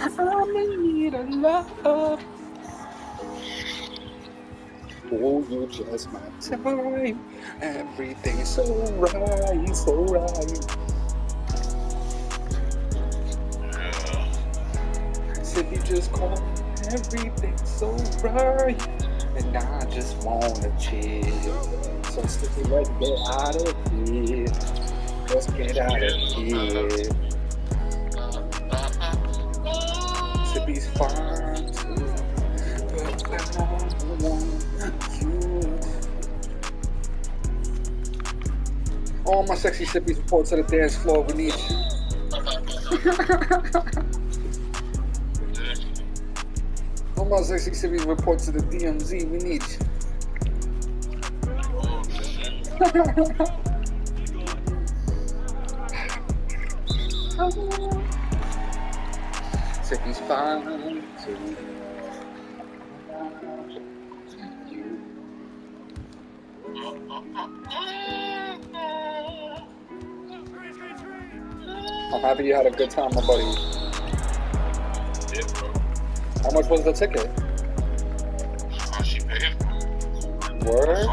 I'm in need of love. Oh, you just my time. Everything's so right, so right. Said you just call everything's so right. And I just wanna chill. So Sippy, let's get out of here. Let's get out of here. Sippy's fine too. But I want you. All my sexy Sippies report to the dance floor. We need you. All my sexy Sippies report to the DMZ. We need you. Sippy's fine too. I'm happy you had a good time, my buddy. Yeah, bro. How much was the ticket? She paid for it. Word?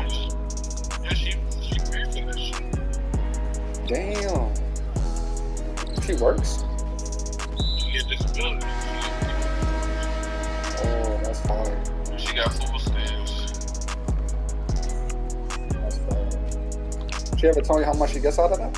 Yeah, she paid for this shit. Damn. She works? She get disability. Oh, that's hard. She got food stamps. That's hard. She ever tell you how much she gets out of that?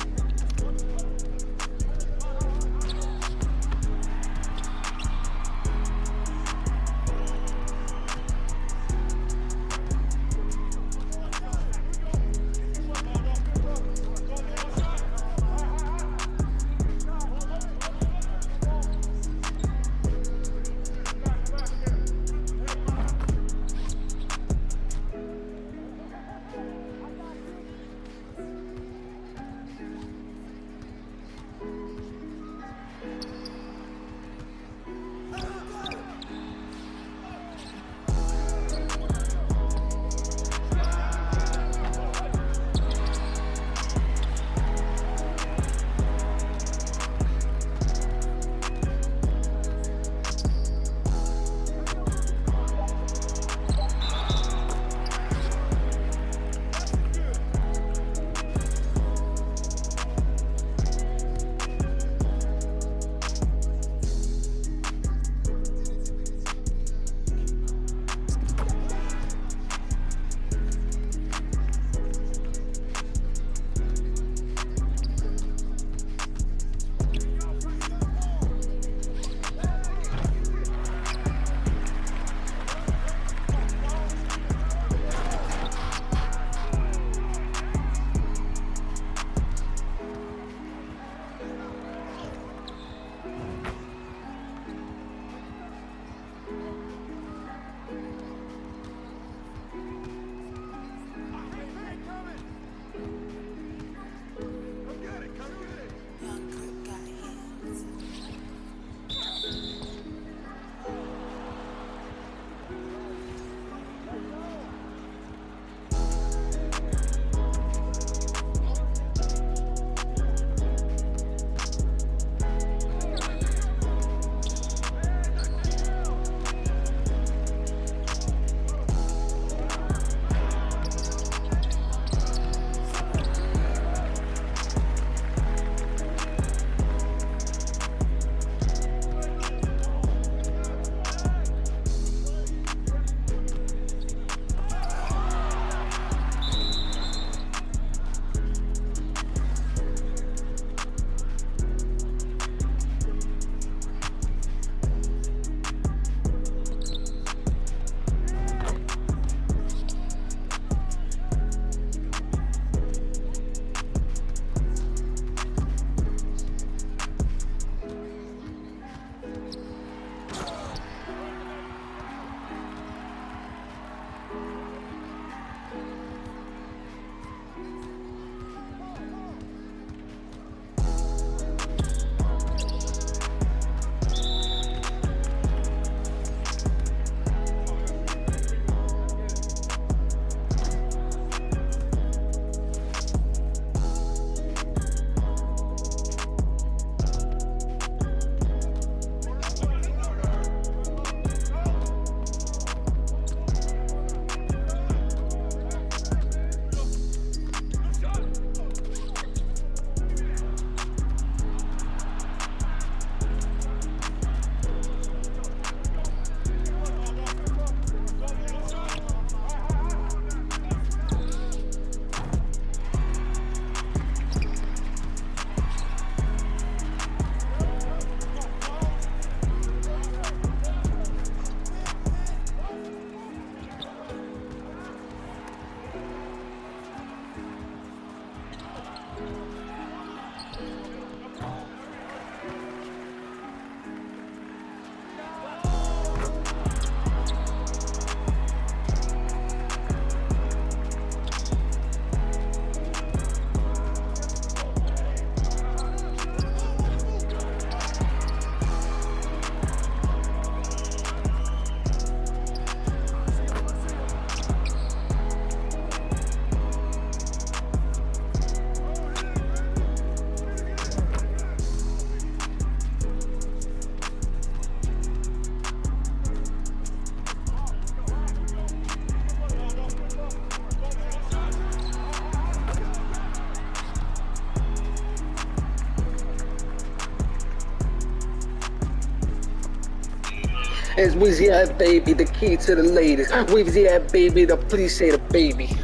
It's Weezy at baby, the key to the ladies. Weezy at baby, the please say the baby.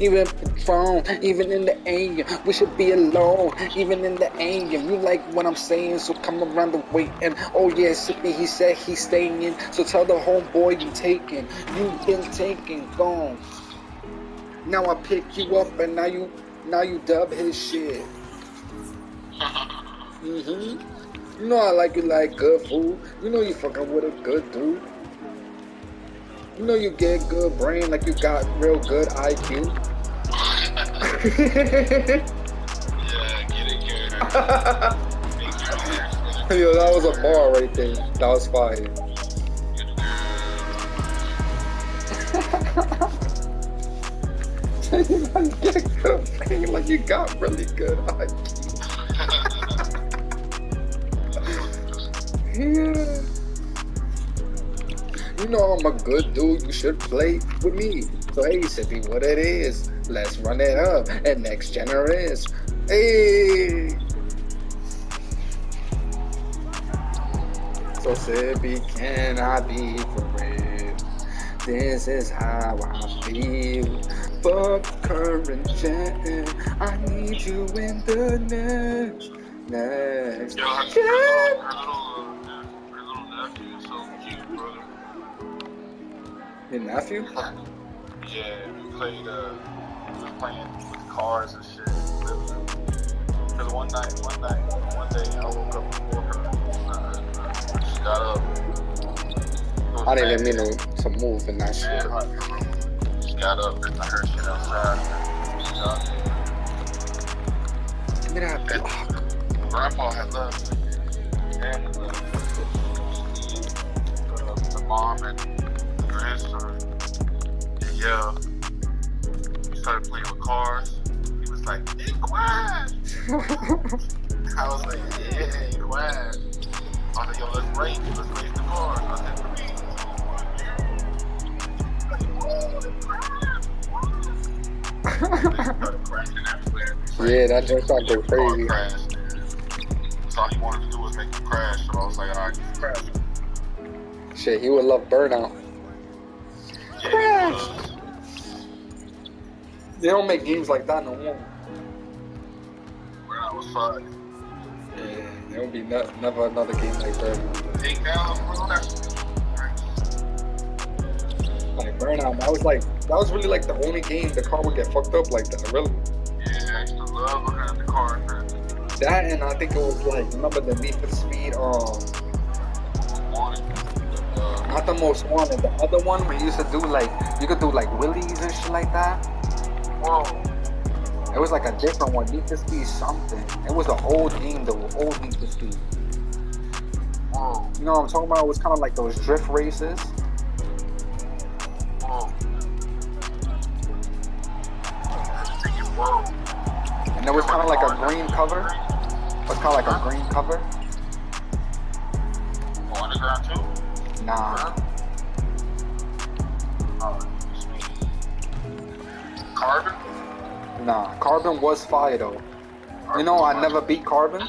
Even phone, even in the anger, we should be alone. Even in the anger, you like what I'm saying, so come around the way. And oh yeah, Sippy, he said he's staying. So tell the homeboy you taking. You've been taken, gone. Now I pick you up, and now you dub his shit. You know I like you like good food. You know you fucking with a good dude. You know you get good brain like you got real good IQ. Yeah, get it. Yo, that was a bar right there. That was fire. You know you get good brain like you got really good IQ. Yeah. You know I'm a good dude, you should play with me. So hey, Sippy, what it is? Let's run it up. And next generation. Hey! So Sippy, can I be for real? This is how I feel. Fuck current gen. I need you in the next Yo, her gen. little nephew is so cute, brother. Your nephew? Yeah, we was playing with cars and shit. Cause one day, I woke up before her. She got up. I didn't even mean to move in that shit. She got up and I heard shit outside. Give me that block. Grandpa had left. And the mom and the grandson. And yeah, we started playing with cars. He was like, "Be quiet." I was like, "Yeah, be quiet." I was like, "Yo, let's race the cars." I said, Yeah, that just started go crazy. So all he wanted to do was make him crash. So I was like, alright, crash. Shit, he would love Burnout. Yeah, Crash! They don't make games like that no more. Burnout was fun. Yeah, there will be never another game like Burnout. Like Burnout, that was really like the only game the car would get fucked up like that, really. Yeah, I used to love looking at the car. That and I think it was like, remember the Need for Speed, not the Most Wanted, the other one where you used to do like, you could do like wheelies and shit like that. Whoa. It was like a different one, Need for Speed something. It was an old game, the old Need for Speed. Whoa. You know what I'm talking about? It was kind of like those drift races. Whoa. Whoa. And there was kind of like a green cover. It was kind of like a green cover. Underground too? Nah. Carbon? Nah. Carbon was fire though. You know, I never beat Carbon.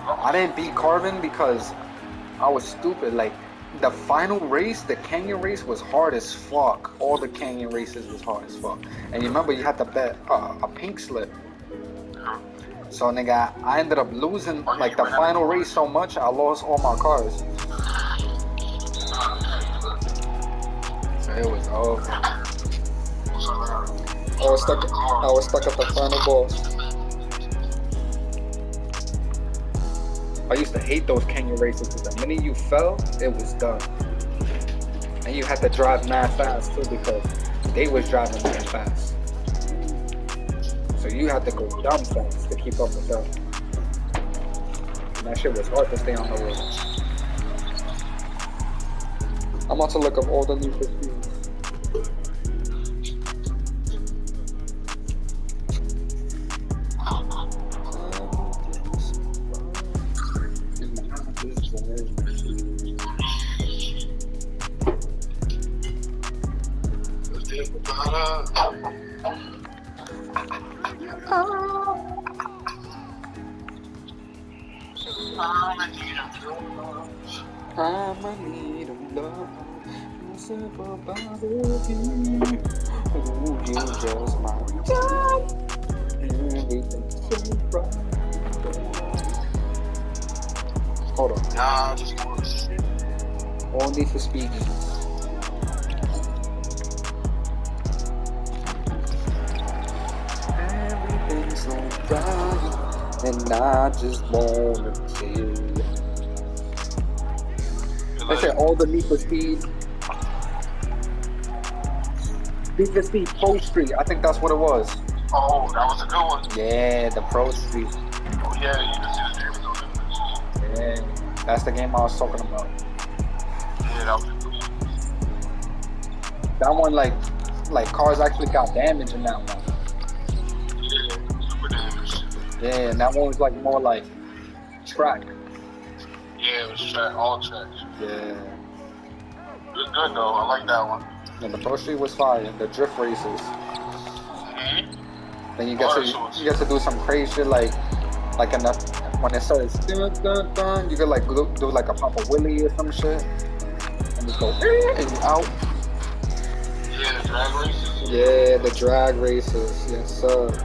I didn't beat Carbon because I was stupid. Like, the final race, the canyon race, was hard as fuck. All the canyon races was hard as fuck. And you remember you had to bet a pink slip. So nigga, I ended up losing like the final race so much, I lost all my cars. So it was over. I was stuck at the final boss. I used to hate those canyon races because the minute you fell, it was done. And you had to drive mad fast too because they was driving mad fast. So you had to go dumb fast to keep up with them. And that shit was hard to stay on the road. I'm about to look up all the Need for Speeds. I'ma need your love. I'ma need love. Simple about you. Ooh, you just my God. Everything's so bright. Hold on. Nah, just want to see. Only for speed. Everything's so bright, and I just wanna chill. They said all the Need for Speed. Need for Speed Pro Street. I think that's what it was. Oh, that was a good one. Yeah, the Pro Street. Oh yeah, you can see the name of it. Yeah, that's the game I was talking about. Yeah, that was a good one. That one, like cars actually got damage in that one. Yeah, super damage. Yeah, and that one was like more like track. Yeah, it was track, all tracks. Yeah. It was good though. I like that one. And the Pro Street was fire. The drift races. Mm-hmm. Then you get to do some crazy shit like in the, when it starts dun, dun, dun, you could like do like a Papa Willie or some shit, and just go and you out. Yeah, the drag races. Yeah, the drag races. Yes, sir. Yeah.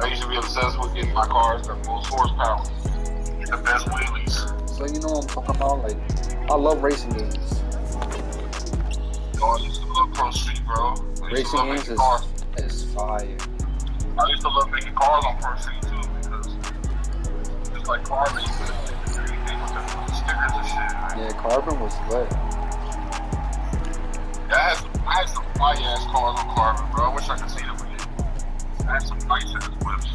I used to be obsessed with getting my cars the most horsepower, get the best wheelies. So you know what I'm talking about? Like, I love racing games. Oh, I used to love Pro Street, bro. Racing games is fire. I used to love making cars on Pro Street too because it's like car racing, everything with the stickers and shit. Right? Yeah, Carbon was lit. Yeah, I had some fire ass cars on Carbon, bro. I wish I could see them again. I had some nice ass whips.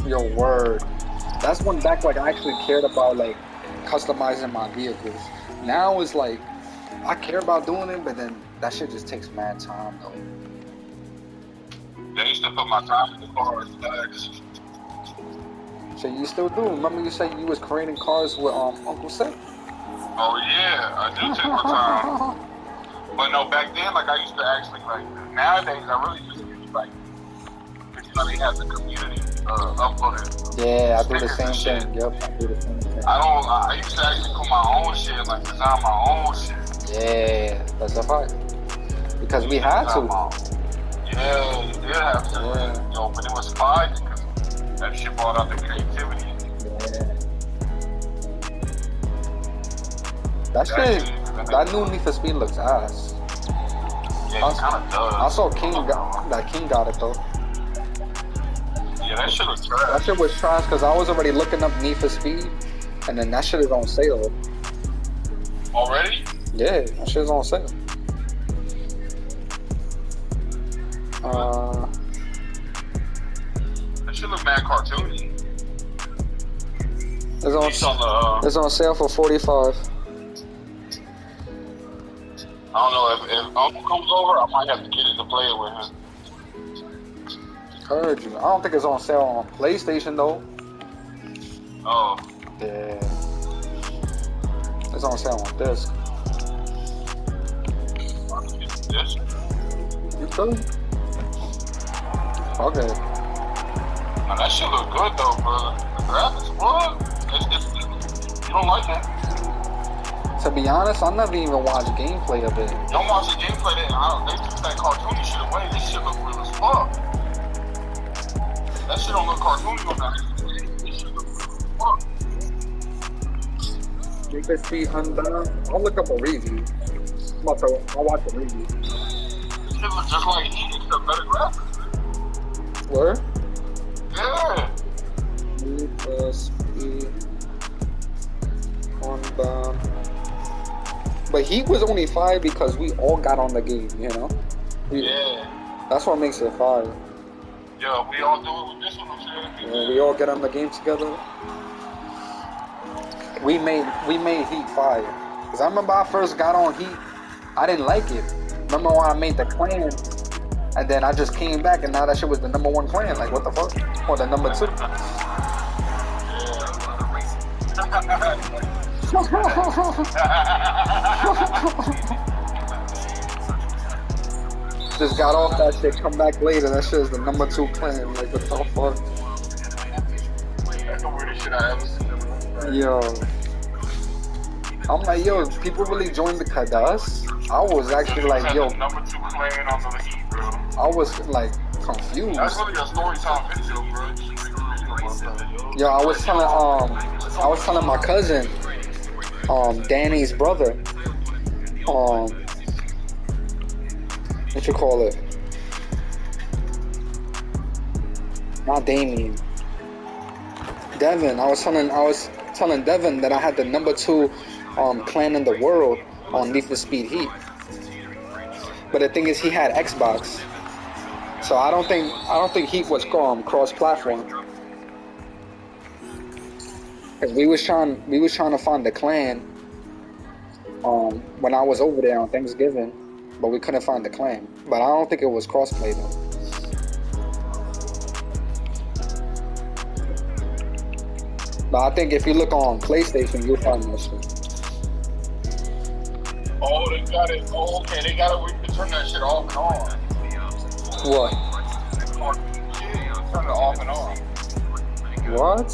Yo, word. That's when back like I actually cared about like customizing my vehicles. Now it's like I care about doing it, but then that shit just takes mad time though. They used to put my time in the cars. So you still do? Remember you said you was creating cars with Uncle Seth? Oh yeah, I do take my time. But no, back then, like I used to actually like. Nowadays, I really just use like. You know, they have the community uploaded. Yeah, I do the same thing. Yep, I do the same thing. I used to actually put my own shit, like design my own shit. Yeah, that's a fact. Because we had to. Yeah, you did have to. Yeah. Yo, but it was fine because that shit brought out the creativity. Yeah. That new Need for Speed looks ass. Yeah, it kind of does. I saw King got it though. Yeah, that shit was trash. That shit was trash because I was already looking up Need for Speed, and then that shit is on sale. Already? Yeah, that shit is on sale. That shit look mad cartoony. It's on sale for $45. I don't know if Uncle comes over, I might have to get it to play it with him. Heard you. I don't think it's on sale on PlayStation though. Oh. Yeah. It's on sale on disc. Yes. You could. Okay. Now that shit look good though, bro. The graphics, what? You don't like that? To be honest, I never even watched gameplay of it. Don't watch the gameplay. They took that cartoony shit away. This shit look real as fuck. That shit don't look cartoony on that. This shit look real as fuck. Need for Speed Unbound. I'll look up a review. I'll watch a review. This shit look just like Heat, except better graphics. Where? Yeah. Need for Speed Unbound. But Heat was only fire because we all got on the game, you know? Yeah. That's what makes it fire. Yeah, we all do it with this one, I'm saying. When we all get on the game together, we made Heat fire. Cause I remember I first got on Heat, I didn't like it. Remember when I made the clan, and then I just came back, and now that shit was the #1 clan. Like what the fuck? Or the #2? Just got off that shit, come back later. That shit is the #2 clan. Like, what the fuck? That's the weirdest shit I ever seen. Yo. I'm like, yo, people really joined the Kadas? I was actually like, yo. #2 clan on the Heat, bro. I was like confused. That's really a story time video, bro. Yo, I was telling my cousin, Danny's brother, what you call it? Not Damien. Devin. I was telling Devin that I had the #2 clan in the world on Need for Speed Heat. But the thing is, he had Xbox, so I don't think Heat was cross-platform. Cause we was trying to find the clan when I was over there on Thanksgiving, but we couldn't find the clan. But I don't think it was crossplay though. But I think if you look on PlayStation, you'll find that shit. Oh, they got it. Oh, okay, they got it. We can turn that shit off and on. What? Turn it off and on. What?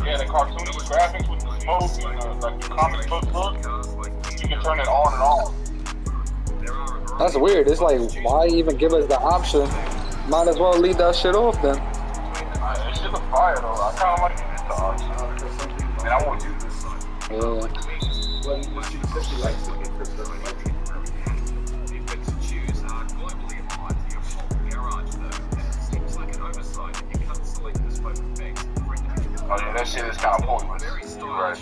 Yeah, the cartoony graphics with the smoke and like the comic book look. You can turn it on and off. That's weird. It's like, why even give us the option? Might as well leave that shit off then. It should look fire though. I kind of like it. And I want to do this. Yeah. Oh yeah, that shit is kind of pointless. Right.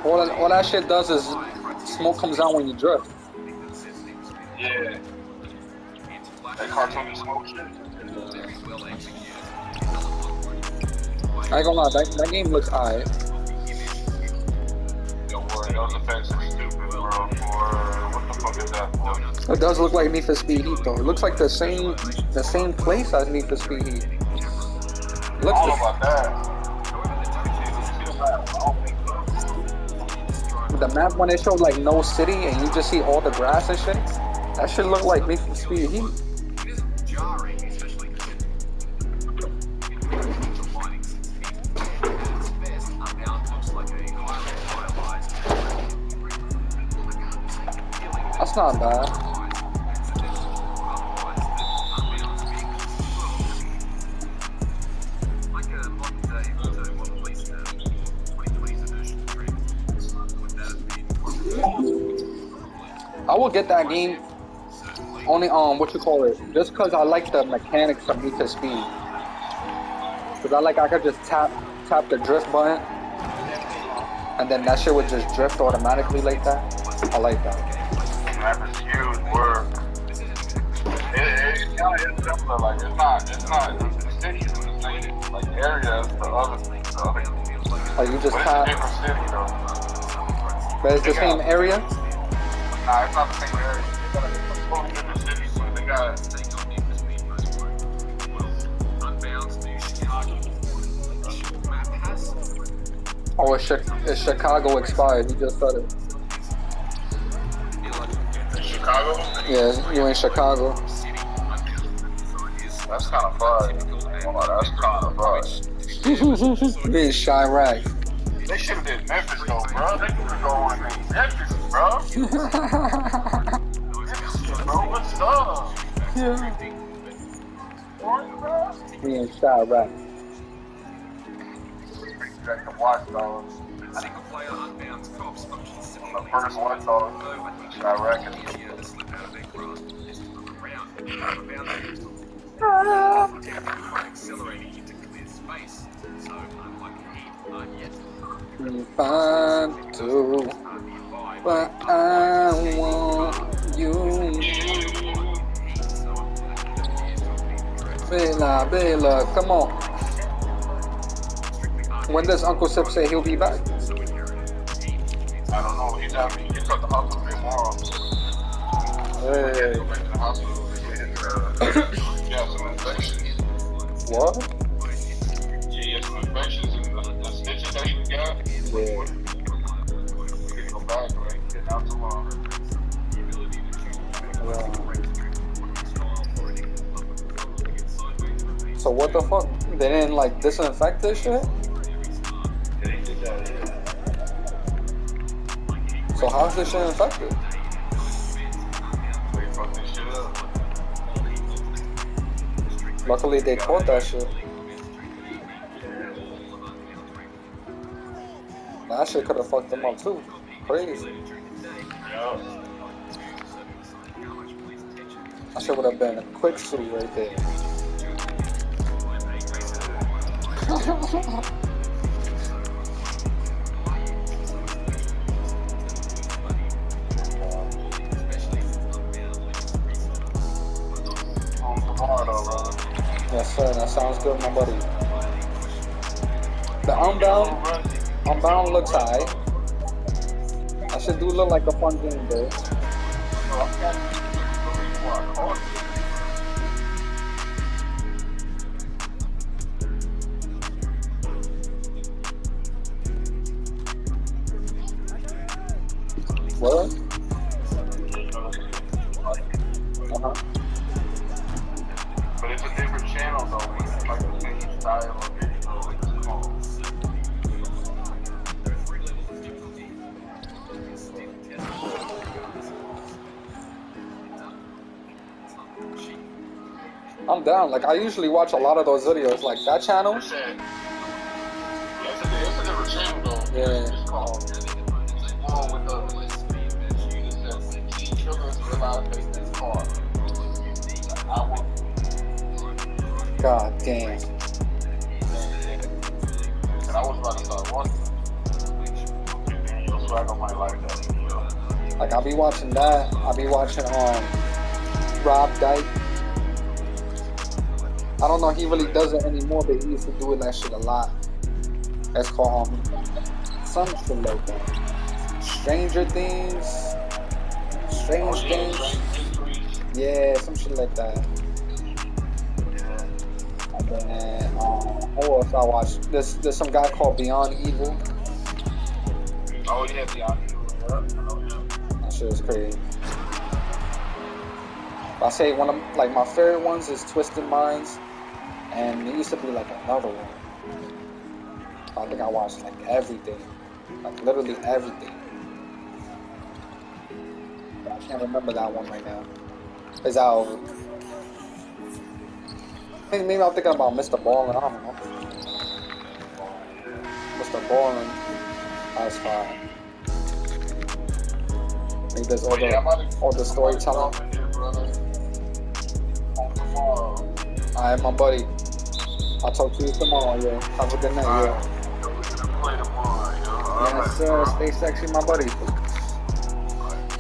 All that shit does is smoke comes out when you drift. Yeah. That cartoony smoke shit. I ain't gonna lie, that game looks alright. Don't worry, those effects are stupid, bro. What the fuck is that for? It does look like Need for Speed Heat though. It looks like the same place as Need for Speed Heat. I don't know about that. The map when it showed like no city and you just see all the grass and shit, that shit look like Need for Speed Heat. That's not bad. I will get that game only just cause I like the mechanics of Need for Speed. Cause I could just tap the drift button and then that shit would just drift automatically like that. I like that. That's a huge word. It's kind of similar. Like it's not the cities in the same like areas the other things. Like you just but tap. It's a different city though. But it's the same area. Nah, it's not the same area. They got a totally different city, so they got. Oh, it's Chicago expired. You just said it. Chicago? Yeah, you in Chicago. That's kind of fun. Oh, that's kind of fun. You in Chirac. They should have did Memphis though, bro. They could have gone in Memphis, bro. Memphis, bro. What's up? Yeah. What, We in Chirac. Like the Watchdogs. The first Watchdogs. Chirac and Fine too, but I want you. Bella, come on. When does Uncle Sip say he'll be back? I don't know. He got the hospital tomorrow. Hey. Go back to the hospital. He has some infections. What? Yeah, he has some infections and the stitches that he got. Yeah. He can go back, right? Get out tomorrow. Yeah. So what the fuck? They didn't like disinfect this shit? Yeah, they did that, yeah. So how's this shit infected? They fucked this shit up. Luckily they caught that shit. That shit could have fucked them up too. Crazy. Yup. That shit would have been a quick suit right there. On tomorrow, though, brother. Yes sir, that sounds good, my buddy. The Get a Unbound, little rusty. Unbound looks high. That shit do look like a fun game though. So I got the reason why I called you. What? You know, Uh-huh. but it's a different channel, though. It's like the same style of video. It's called. I'm down. Like I usually watch a lot of those videos. Like that channel. It's a different channel, though. Yeah. It's called. It's more with the children's realize they this car. I will. God damn. And I was about to start watching. And your swagger might like that. You know? Like I'll be watching that. I'll be watching Rob Dyke. I don't know if he really does it anymore, but he used to do that shit a lot. That's called some shit like that. Stranger Things. Strange Things. Yeah, some shit like that. And then what else I watch? There's some guy called Beyond Evil. Oh yeah, Beyond Evil. That shit is crazy. I say one of like my favorite ones is Twisted Minds, and there used to be like another one. I think I watched like everything, like literally everything. But I can't remember that one right now. Is that over? Maybe I'm thinking about Mr. Ballin'. I don't know. Mr. Ballin'. That's fine. Maybe there's all the storytelling. Alright, my buddy. I'll talk to you tomorrow, yo. Have a good night, yo. Yes, sir. Stay sexy, my buddy.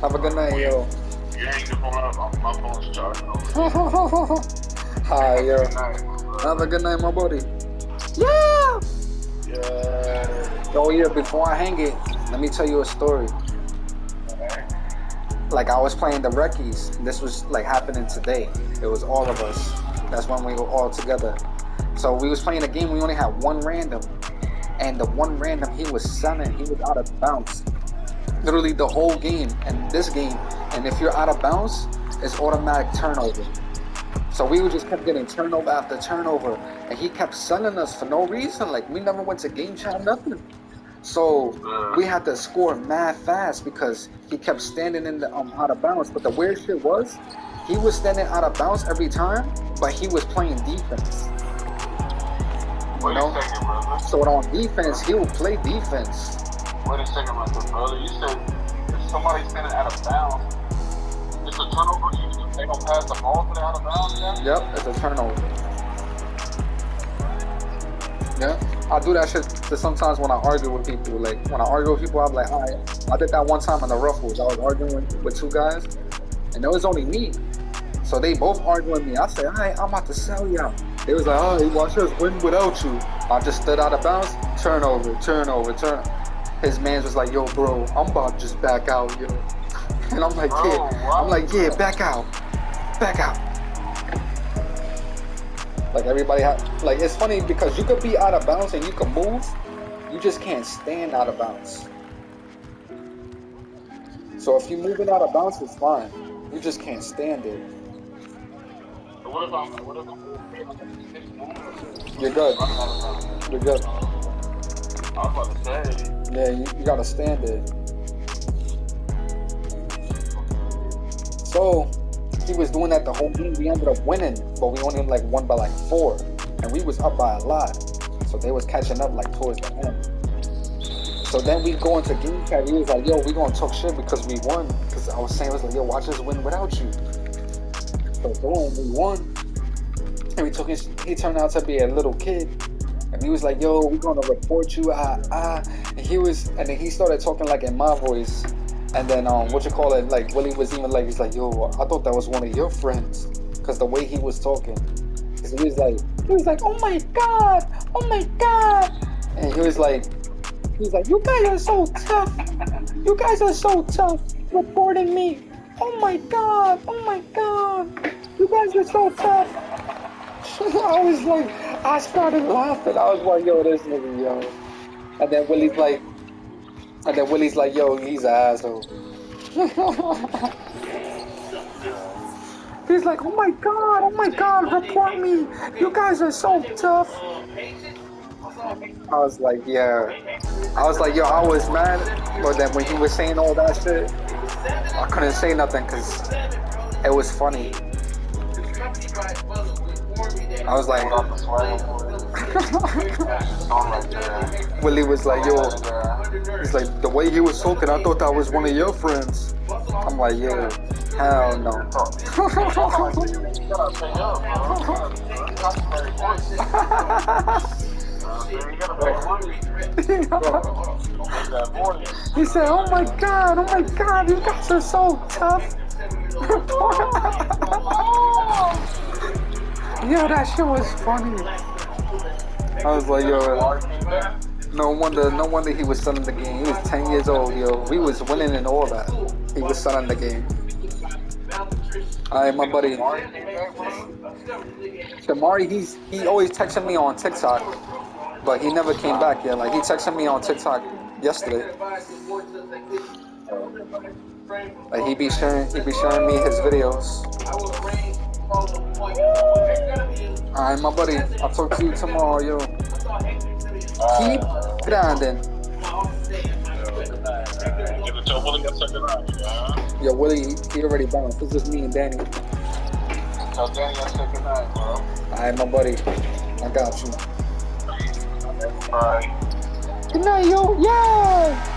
Have a good night, yo. You hang the phone up. My phone's charging over. Hi, yo. Have a good night, my buddy. Yeah! Yeah. Oh, yeah, before I hang it, let me tell you a story. Like, I was playing the Reccies. This was, like, happening today. It was all of us. That's when we were all together. So we was playing a game. We only had one random. And the one random he was selling, he was out of bounds. Literally the whole game. And this game, and if you're out of bounds, it's automatic turnover. So we just kept getting turnover after turnover. And he kept selling us for no reason. Like, we never went to game chat, nothing. So we had to score mad fast because he kept standing in the out of bounds. But the weird shit was, he was standing out of bounds every time, but he was playing defense. You know? So on defense, he would play defense. Wait a second, my good brother. You said if somebody's standing out of bounds, it's a turnover even if they don't pass the ball to the out of bounds, yeah? Yep, it's a turnover. Yeah, I do that shit sometimes when I argue with people. Like, when I argue with people, I'm like, alright. I did that one time in the Ruffles. I was arguing with two guys, and it was only me. So they both arguing with me. I said, alright, I'm about to sell y'all. They was like, alright, watch us win without you. I just stood out of bounds, turnover. His man was like, yo, bro, I'm about to just back out, yo. And I'm like, yeah, back out. Like, everybody like, it's funny because you could be out of bounds and you can move. You just can't stand out of bounds. So if you're moving out of bounds, it's fine. You just can't stand it. What if I'm You're good. running out of time? You're good. I was about to say. Yeah, you gotta stand it. So he was doing that the whole game. We ended up winning, but we only like won by like 4, and we was up by a lot. So they was catching up like towards the end. So then we go into game chat. He was like, "Yo, we gonna talk shit because we won." Because I was saying, I was like, "Yo, watch us win without you." So boom, we won, and we took his. He turned out to be a little kid, and he was like, "Yo, we gonna report you." And he was, and then he started talking like in my voice. And then what you call it? Like Willie was even like, he's like, "Yo, I thought that was one of your friends," because the way he was talking, because he was like, "Oh my god, oh my god," and he's like, "You guys are so tough. You guys are so tough reporting me. Oh my god, oh my god. You guys are so tough." I was like, I started laughing. I was like, "Yo, this nigga, yo." And then Willie's like, "Yo, he's an asshole." He's like, oh my god, report me. You guys are so tough." I was like, yeah. I was like, yo, I was mad. But then when he was saying all that shit, I couldn't say nothing because it was funny. I was like, Willie was like, yo, he's like, the way he was talking, I thought that was one of your friends. I'm like, yeah, hell no. He said, oh my god, you guys are so tough." Yeah, that shit was funny. I was like, yo, no wonder he was selling the game. He was 10 years old, yo. We was winning and all that. He was selling the game. Alright, my buddy. Shamari, he always texting me on TikTok, but he never came back yet. Like he texted me on TikTok yesterday. Like he be sharing me his videos. Alright, my buddy. I'll talk to you tomorrow, yo. Keep grinding. Yo, Willie, he already bounced. It's just me and Danny. Tell Danny I said good night, bro. Alright, my buddy. I got you. Bye. Good night, yo. Yeah!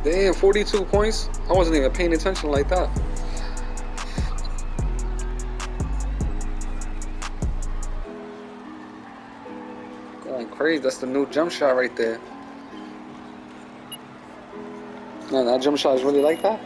Damn, 42 points? I wasn't even paying attention like that. Going crazy. That's the new jump shot right there. Man, that jump shot is really like that?